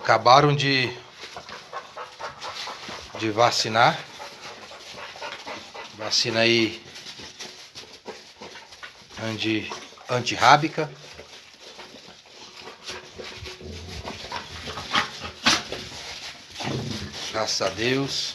Acabaram de vacinar. Vacina aí antirrábica. Graças a Deus.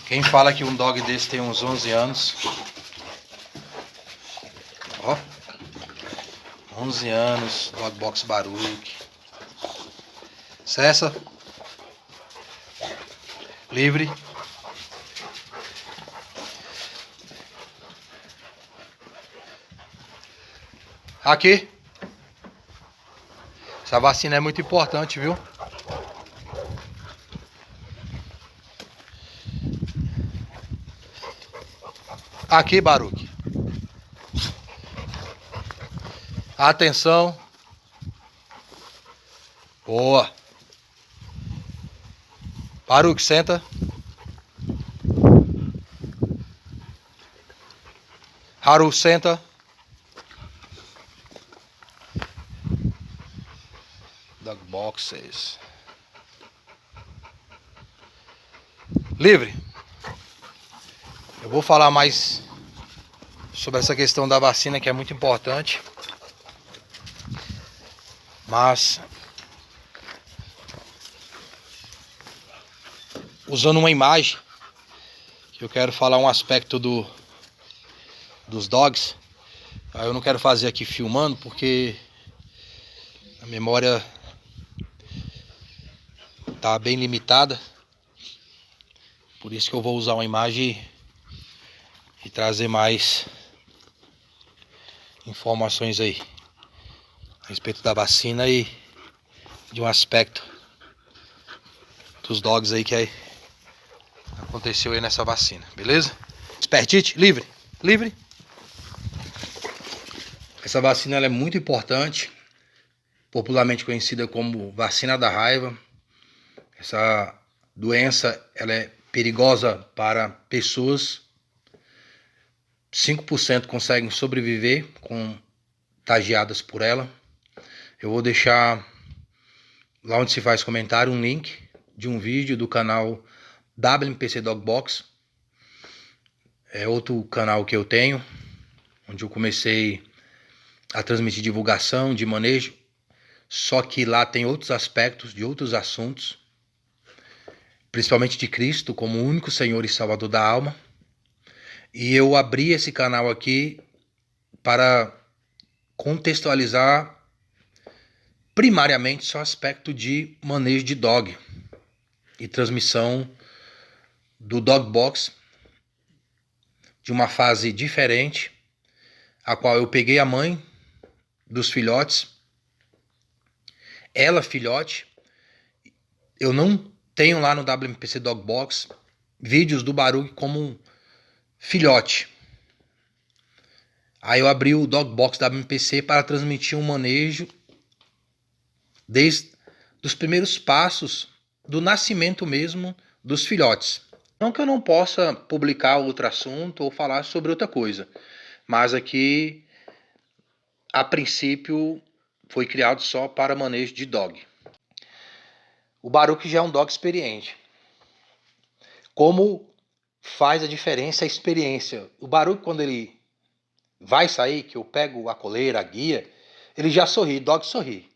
Quem fala que um dog desse tem uns 11 anos? Ó. 11 anos, Dog Box Baruch. Cessa. Livre. Aqui. Essa vacina é muito importante, viu? Aqui, Baruch. Atenção. Boa. Baruch, senta. Haru, senta. Dog boxes. Livre. Eu vou falar mais sobre essa questão da vacina, que é muito importante. Mas usando uma imagem, que eu quero falar um aspecto dos dogs. Eu não quero fazer aqui filmando, porque a memória tá bem limitada. Por isso que eu vou usar uma imagem e trazer mais informações aí a respeito da vacina e de um aspecto dos dogs aí que aconteceu aí nessa vacina, beleza? Espertite, livre, livre. Essa vacina ela é muito importante, popularmente conhecida como vacina da raiva. Essa doença ela é perigosa para pessoas. 5% conseguem sobreviver contagiadas por ela. Eu vou deixar lá onde se faz comentário um link de um vídeo do canal WMPC Dog Box. É outro canal que eu tenho, onde eu comecei a transmitir divulgação de manejo. Só que lá tem outros aspectos de outros assuntos, principalmente de Cristo como o único Senhor e Salvador da alma. E eu abri esse canal aqui para contextualizar primariamente só aspecto de manejo de dog e transmissão do Dog Box de uma fase diferente, a qual eu peguei a mãe dos filhotes, ela filhote. Eu não tenho lá no WMPC Dog Box vídeos do Baruch como filhote. Aí eu abri o Dog Box WMPC para transmitir um manejo desde os primeiros passos do nascimento mesmo dos filhotes. Não que eu não possa publicar outro assunto ou falar sobre outra coisa, mas aqui, a princípio, foi criado só para manejo de dog. O Baruch já é um dog experiente. Como faz a diferença a experiência? O Baruch, quando ele vai sair, que eu pego a coleira, a guia, ele já sorri, dog sorri.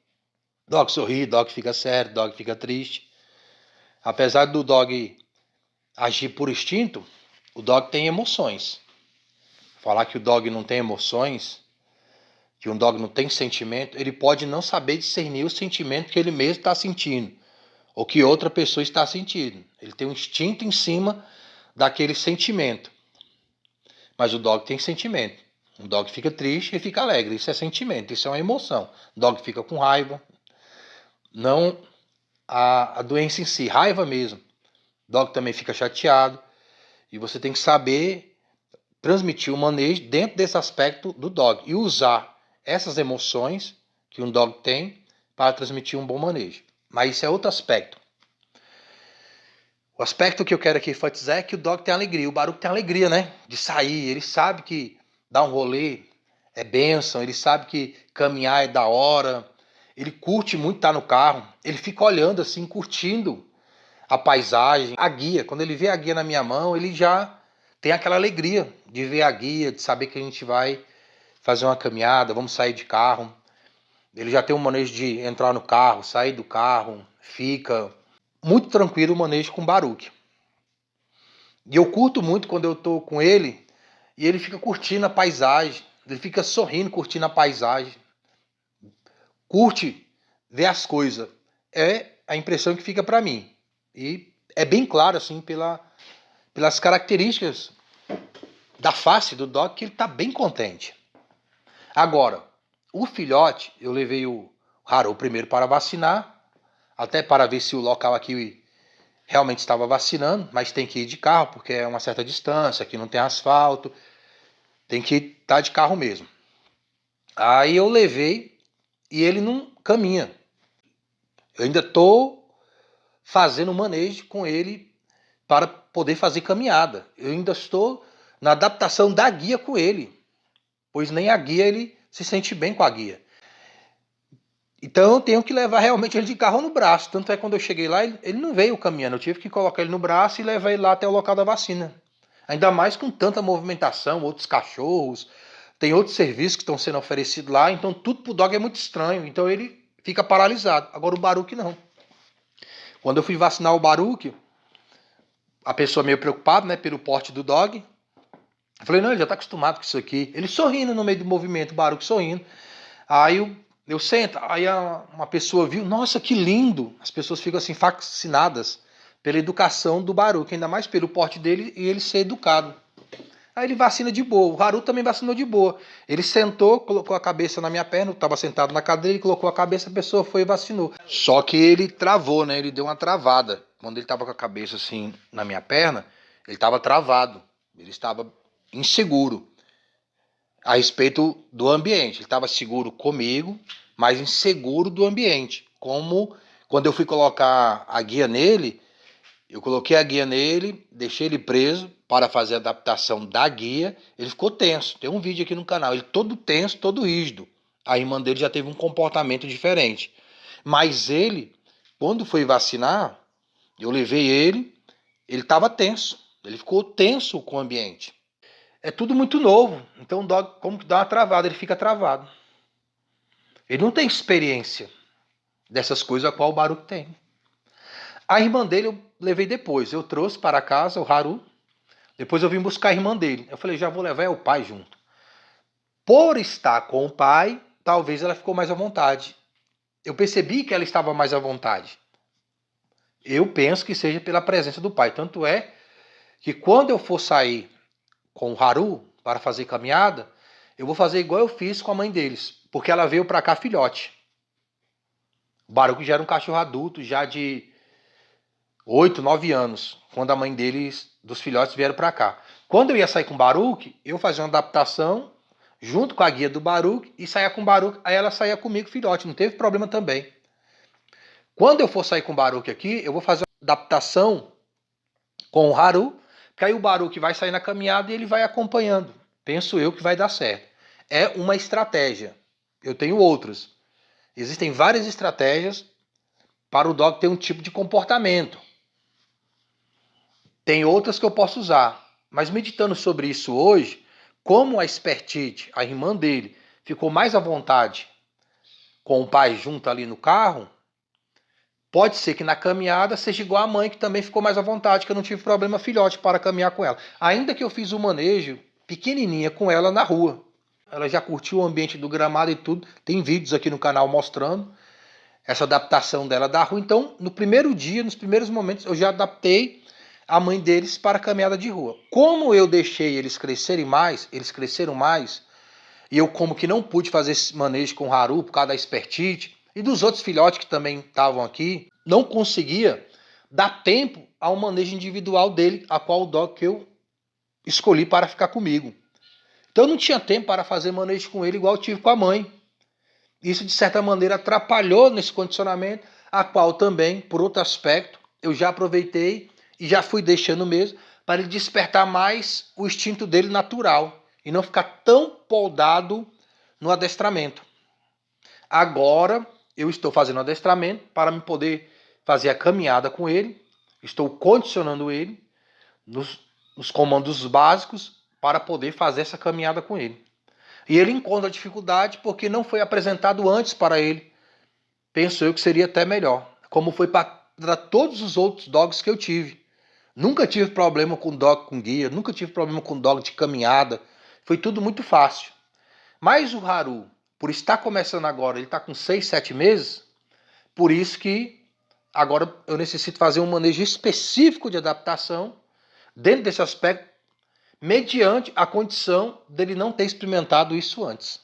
Dog sorri, dog fica sério, dog fica triste. Apesar do dog agir por instinto, o dog tem emoções. Falar que o dog não tem emoções, que um dog não tem sentimento, ele pode não saber discernir o sentimento que ele mesmo está sentindo, ou que outra pessoa está sentindo. Ele tem um instinto em cima daquele sentimento. Mas o dog tem sentimento. Um dog fica triste e fica alegre. Isso é sentimento, isso é uma emoção. O dog fica com raiva. Não a doença em si, raiva mesmo. O dog também fica chateado. E você tem que saber transmitir o manejo dentro desse aspecto do dog. E usar essas emoções que um dog tem para transmitir um bom manejo. Mas isso é outro aspecto. O aspecto que eu quero aqui enfatizar é que o dog tem alegria. O Baruch tem alegria, né? De sair. Ele sabe que dar um rolê é bênção, ele sabe que caminhar é da hora, ele curte muito estar no carro, ele fica olhando assim, curtindo a paisagem, a guia. Quando ele vê a guia na minha mão, ele já tem aquela alegria de ver a guia, de saber que a gente vai fazer uma caminhada, vamos sair de carro. Ele já tem um manejo de entrar no carro, sair do carro, fica muito tranquilo o manejo com o Baruch. E eu curto muito quando eu tô com ele e ele fica curtindo a paisagem, ele fica sorrindo, curtindo a paisagem, curte ver as coisas. É a impressão que fica para mim. E é bem claro assim pelas características da face do dog que ele está bem contente. Agora, o filhote, eu levei o Haru primeiro para vacinar, até para ver se o local aqui realmente estava vacinando, mas tem que ir de carro, porque é uma certa distância, aqui não tem asfalto, tem que estar de carro mesmo. Aí eu levei e ele não caminha. Eu ainda estou fazendo manejo com ele para poder fazer caminhada. Eu ainda estou na adaptação da guia com ele, pois nem a guia ele se sente bem com a guia. Então eu tenho que levar realmente ele de carro no braço. Tanto é que quando eu cheguei lá, ele não veio caminhando. Eu tive que colocar ele no braço e levar ele lá até o local da vacina. Ainda mais com tanta movimentação, outros cachorros, tem outros serviços que estão sendo oferecidos lá. Então tudo pro dog é muito estranho. Então ele fica paralisado. Agora o Baruch não. Quando eu fui vacinar o Baruch, a pessoa meio preocupada, né, pelo porte do dog. Eu falei, não, ele já está acostumado com isso aqui. Ele sorrindo no meio do movimento, o Baruch sorrindo. Aí eu sento, aí uma pessoa viu, nossa, que lindo. As pessoas ficam assim fascinadas pela educação do Baruch, ainda mais pelo porte dele e ele ser educado. Aí ele vacina de boa, o Haru também vacinou de boa. Ele sentou, colocou a cabeça na minha perna, eu estava sentado na cadeira, ele colocou a cabeça, a pessoa foi e vacinou. Só que ele travou, né? Ele deu uma travada. Quando ele estava com a cabeça assim na minha perna, ele estava travado. Ele estava inseguro a respeito do ambiente. Ele estava seguro comigo, mas inseguro do ambiente. Como quando eu fui colocar a guia nele, eu coloquei a guia nele, deixei ele preso para fazer a adaptação da guia. Ele ficou tenso. Tem um vídeo aqui no canal. Ele todo tenso, todo rígido. A irmã dele já teve um comportamento diferente. Mas ele, quando foi vacinar, eu levei ele estava tenso. Ele ficou tenso com o ambiente. É tudo muito novo. Então o dog, como que dá uma travada? Ele fica travado. Ele não tem experiência dessas coisas a qual o Baruch tem. A irmã dele eu levei depois. Eu trouxe para casa o Haru. Depois eu vim buscar a irmã dele. Eu falei, já vou levar o pai junto. Por estar com o pai, talvez ela ficou mais à vontade. Eu percebi que ela estava mais à vontade. Eu penso que seja pela presença do pai. Tanto é que quando eu for sair com o Haru para fazer caminhada, eu vou fazer igual eu fiz com a mãe deles. Porque ela veio para cá filhote. O Baruch já era um cachorro adulto, já de 8, 9 anos, quando a mãe deles, dos filhotes, vieram para cá. Quando eu ia sair com o Baruch, eu fazia uma adaptação junto com a guia do Baruch e saía com o Baruch, aí ela saía comigo filhote, não teve problema também. Quando eu for sair com o Baruch aqui, eu vou fazer uma adaptação com o Haru, que aí o Baruch vai sair na caminhada e ele vai acompanhando. Penso eu que vai dar certo. É uma estratégia. Eu tenho outras. Existem várias estratégias para o dog ter um tipo de comportamento. Tem outras que eu posso usar. Mas meditando sobre isso hoje, como a Expertite, a irmã dele, ficou mais à vontade com o pai junto ali no carro, pode ser que na caminhada seja igual a mãe, que também ficou mais à vontade, que eu não tive problema filhote para caminhar com ela. Ainda que eu fiz o manejo pequenininha com ela na rua. Ela já curtiu o ambiente do gramado e tudo. Tem vídeos aqui no canal mostrando essa adaptação dela da rua. Então, no primeiro dia, nos primeiros momentos, eu já adaptei a mãe deles para a caminhada de rua. Como eu deixei eles cresceram mais, e eu como que não pude fazer esse manejo com o Haru por causa da Expertite, e dos outros filhotes que também estavam aqui, não conseguia dar tempo ao manejo individual dele, a qual o dog que eu escolhi para ficar comigo. Então eu não tinha tempo para fazer manejo com ele igual eu tive com a mãe. Isso, de certa maneira, atrapalhou nesse condicionamento, a qual também, por outro aspecto, eu já aproveitei e já fui deixando mesmo, para ele despertar mais o instinto dele natural e não ficar tão poldado no adestramento. Agora eu estou fazendo adestramento para me poder fazer a caminhada com ele. Estou condicionando ele nos comandos básicos para poder fazer essa caminhada com ele. E ele encontra dificuldade porque não foi apresentado antes para ele. Penso eu que seria até melhor, como foi para todos os outros dogs que eu tive. Nunca tive problema com dog com guia, nunca tive problema com dog de caminhada. Foi tudo muito fácil. Mas o Haru, por estar começando agora, ele está com 6, 7 meses, por isso que agora eu necessito fazer um manejo específico de adaptação dentro desse aspecto, mediante a condição dele não ter experimentado isso antes.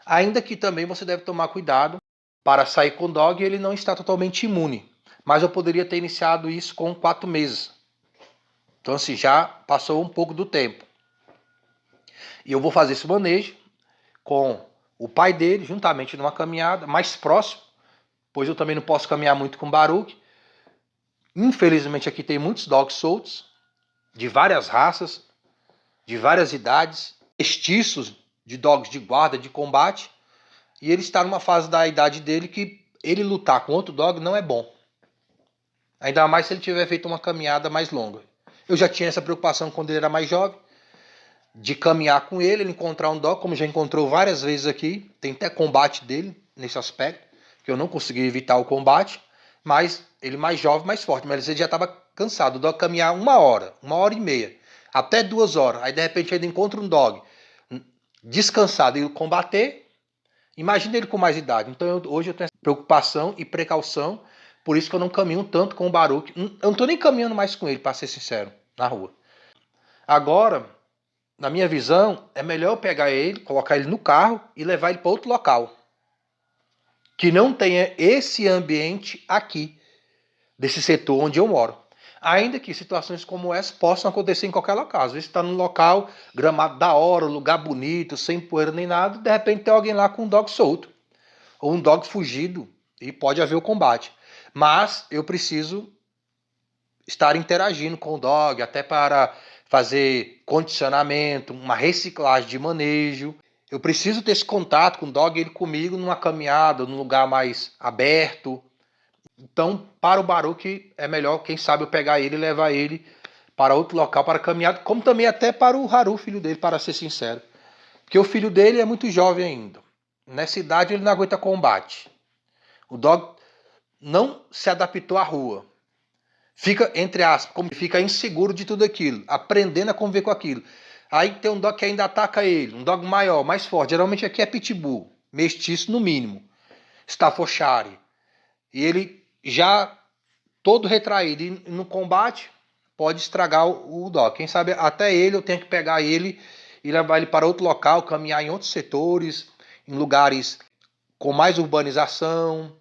Ainda que também você deve tomar cuidado para sair com o dog e ele não está totalmente imune. Mas eu poderia ter iniciado isso com 4 meses. Então assim, já passou um pouco do tempo. E eu vou fazer esse manejo com o pai dele, juntamente numa caminhada mais próximo, pois eu também não posso caminhar muito com o Baruch. Infelizmente aqui tem muitos dogs soltos, de várias raças, de várias idades, mestiços de dogs de guarda, de combate, e ele está numa fase da idade dele que ele lutar com outro dog não é bom. Ainda mais se ele tiver feito uma caminhada mais longa. Eu já tinha essa preocupação quando ele era mais jovem, de caminhar com ele encontrar um dog, como já encontrou várias vezes aqui, tem até combate dele nesse aspecto, que eu não consegui evitar o combate, mas ele mais jovem, mais forte, mas ele já estava cansado, o dog caminhar 1 hora e meia, até 2 horas, aí de repente ele encontra um dog descansado e combater, imagina ele com mais idade. Então hoje eu tenho essa preocupação e precaução, por isso que eu não caminho tanto com o Baruch, eu não estou nem caminhando mais com ele, para ser sincero, na rua. Agora, na minha visão, é melhor eu pegar ele, colocar ele no carro e levar ele para outro local, que não tenha esse ambiente aqui, desse setor onde eu moro. Ainda que situações como essa possam acontecer em qualquer local. Às vezes está num local, gramado da hora, lugar bonito, sem poeira nem nada, de repente tem alguém lá com um dog solto, ou um dog fugido, e pode haver o combate. Mas eu preciso estar interagindo com o dog, até para fazer condicionamento, uma reciclagem de manejo. Eu preciso ter esse contato com o dog, ele comigo numa caminhada, num lugar mais aberto. Então, para o Baruch, é melhor, quem sabe, eu pegar ele e levar ele para outro local para caminhar, como também até para o Haru, filho dele, para ser sincero. Porque o filho dele é muito jovem ainda. Nessa idade ele não aguenta combate. O dog não se adaptou à rua. Fica, entre aspas, como fica inseguro de tudo aquilo, aprendendo a conviver com aquilo. Aí tem um dog que ainda ataca ele, um dog maior, mais forte. Geralmente aqui é pitbull, mestiço no mínimo, Staffordshire. E ele já todo retraído e no combate pode estragar o dog. Quem sabe até ele eu tenho que pegar ele e levar ele para outro local, caminhar em outros setores, em lugares com mais urbanização,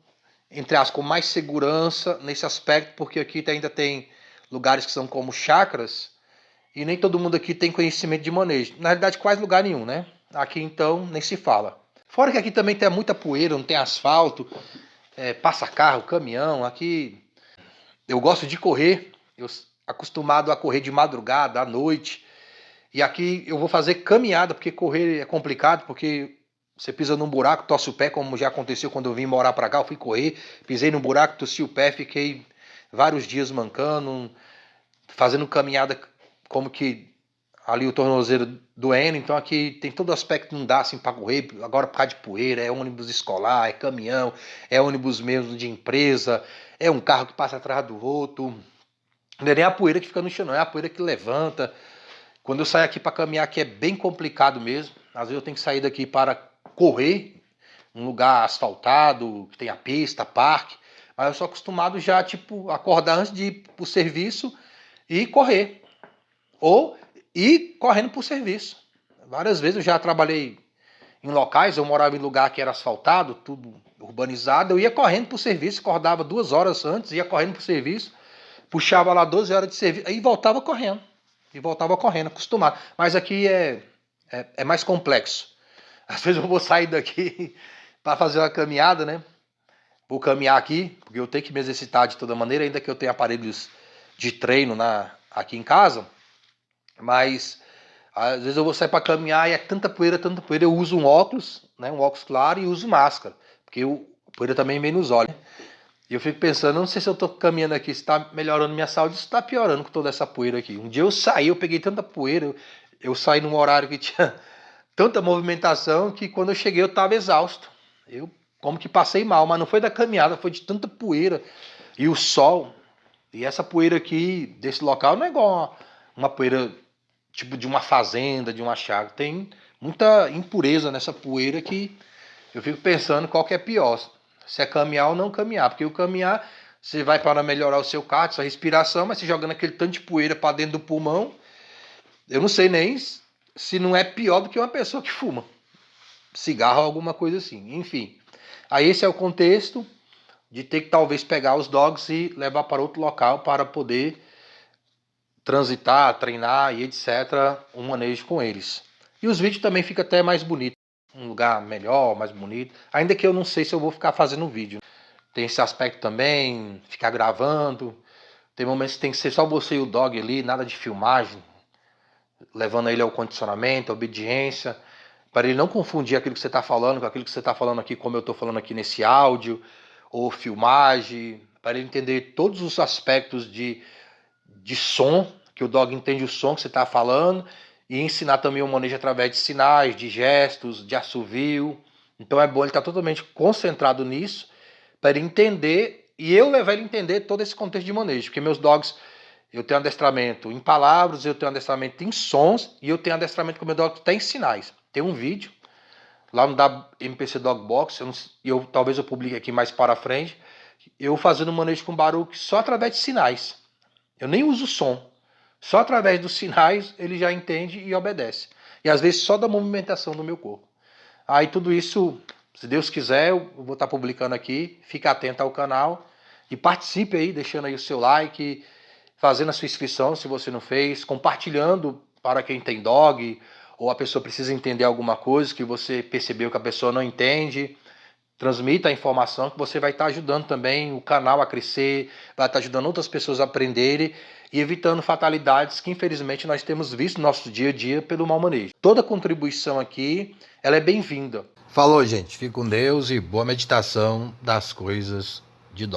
entre as com mais segurança nesse aspecto, porque aqui ainda tem lugares que são como chácaras e nem todo mundo aqui tem conhecimento de manejo. Na realidade, quase lugar nenhum, né? Aqui então nem se fala. Fora que aqui também tem muita poeira, não tem asfalto, passa carro, caminhão. Aqui eu gosto de correr, eu acostumado a correr de madrugada, à noite. E aqui eu vou fazer caminhada, porque correr é complicado, porque você pisa num buraco, torce o pé, como já aconteceu quando eu vim morar pra cá, eu fui correr, pisei num buraco, torci o pé, fiquei vários dias mancando, fazendo caminhada como que ali o tornozelo doendo. Então aqui tem todo aspecto que não dá assim pra correr, agora por causa de poeira, é ônibus escolar, é caminhão, é ônibus mesmo de empresa, é um carro que passa atrás do outro. Não é nem a poeira que fica no chão, não, é a poeira que levanta. Quando eu saio aqui para caminhar, aqui é bem complicado mesmo. Às vezes eu tenho que sair daqui para correr, um lugar asfaltado, que tenha pista, parque. Mas eu sou acostumado já, tipo, acordar antes de ir para o serviço e correr. Ou ir correndo para o serviço. Várias vezes eu já trabalhei em locais, eu morava em lugar que era asfaltado, tudo urbanizado. Eu ia correndo para o serviço, acordava 2 horas antes, ia correndo para o serviço, puxava lá 12 horas de serviço, aí voltava correndo. E voltava correndo, acostumado. Mas aqui é mais complexo. Às vezes eu vou sair daqui para fazer uma caminhada, né? Vou caminhar aqui, porque eu tenho que me exercitar de toda maneira, ainda que eu tenha aparelhos de treino aqui em casa. Mas Às vezes eu vou sair para caminhar e é tanta poeira, eu uso um óculos, né, um óculos claro, e uso máscara, porque a poeira também vem nos olhos. E eu fico pensando, não sei se eu tô caminhando aqui, se tá melhorando minha saúde, se tá piorando com toda essa poeira aqui. Um dia eu saí, eu peguei tanta poeira, eu saí num horário que tinha tanta movimentação que quando eu cheguei eu tava exausto. Eu como que passei mal, mas não foi da caminhada, foi de tanta poeira. E o sol, e essa poeira aqui desse local não é igual uma poeira tipo de uma fazenda, de uma chácara. Tem muita impureza nessa poeira que eu fico pensando qual que é pior. Se é caminhar ou não caminhar. Porque o caminhar, você vai para melhorar o seu cardio, sua respiração, mas você jogando aquele tanto de poeira para dentro do pulmão, eu não sei nem se não é pior do que uma pessoa que fuma cigarro ou alguma coisa assim. Enfim, aí esse é o contexto de ter que talvez pegar os dogs e levar para outro local para poder transitar, treinar e etc. um manejo com eles. E os vídeos também ficam até mais bonitos. Um lugar melhor, mais bonito. Ainda que eu não sei se eu vou ficar fazendo vídeo. Tem esse aspecto também, ficar gravando. Tem momentos que tem que ser só você e o dog ali, nada de filmagem. Levando ele ao condicionamento, à obediência. Para ele não confundir aquilo que você está falando com aquilo que você está falando aqui, como eu estou falando aqui nesse áudio. Ou filmagem. Para ele entender todos os aspectos de som, que o dog entende o som que você está falando, e ensinar também o manejo através de sinais, de gestos, de assovio. Então é bom ele estar totalmente concentrado nisso, para ele entender, e eu levar ele a entender todo esse contexto de manejo, porque meus dogs, eu tenho adestramento em palavras, eu tenho adestramento em sons, e eu tenho adestramento com o meu dog até em sinais. Tem um vídeo, lá no MPC Dog Box, talvez eu publique aqui mais para frente, eu fazendo manejo com Baruch só através de sinais. Eu nem uso som. Só através dos sinais ele já entende e obedece. E às vezes só da movimentação do meu corpo. Aí tudo isso, se Deus quiser, eu vou estar publicando aqui. Fique atento ao canal e participe aí, deixando aí o seu like, fazendo a sua inscrição se você não fez, compartilhando para quem tem dog, ou a pessoa precisa entender alguma coisa que você percebeu que a pessoa não entende. Transmita a informação que você vai estar ajudando também o canal a crescer, vai estar ajudando outras pessoas a aprenderem e evitando fatalidades que infelizmente nós temos visto no nosso dia a dia pelo mau manejo. Toda contribuição aqui, ela é bem-vinda. Falou, gente. Fique com Deus e boa meditação das coisas de dó.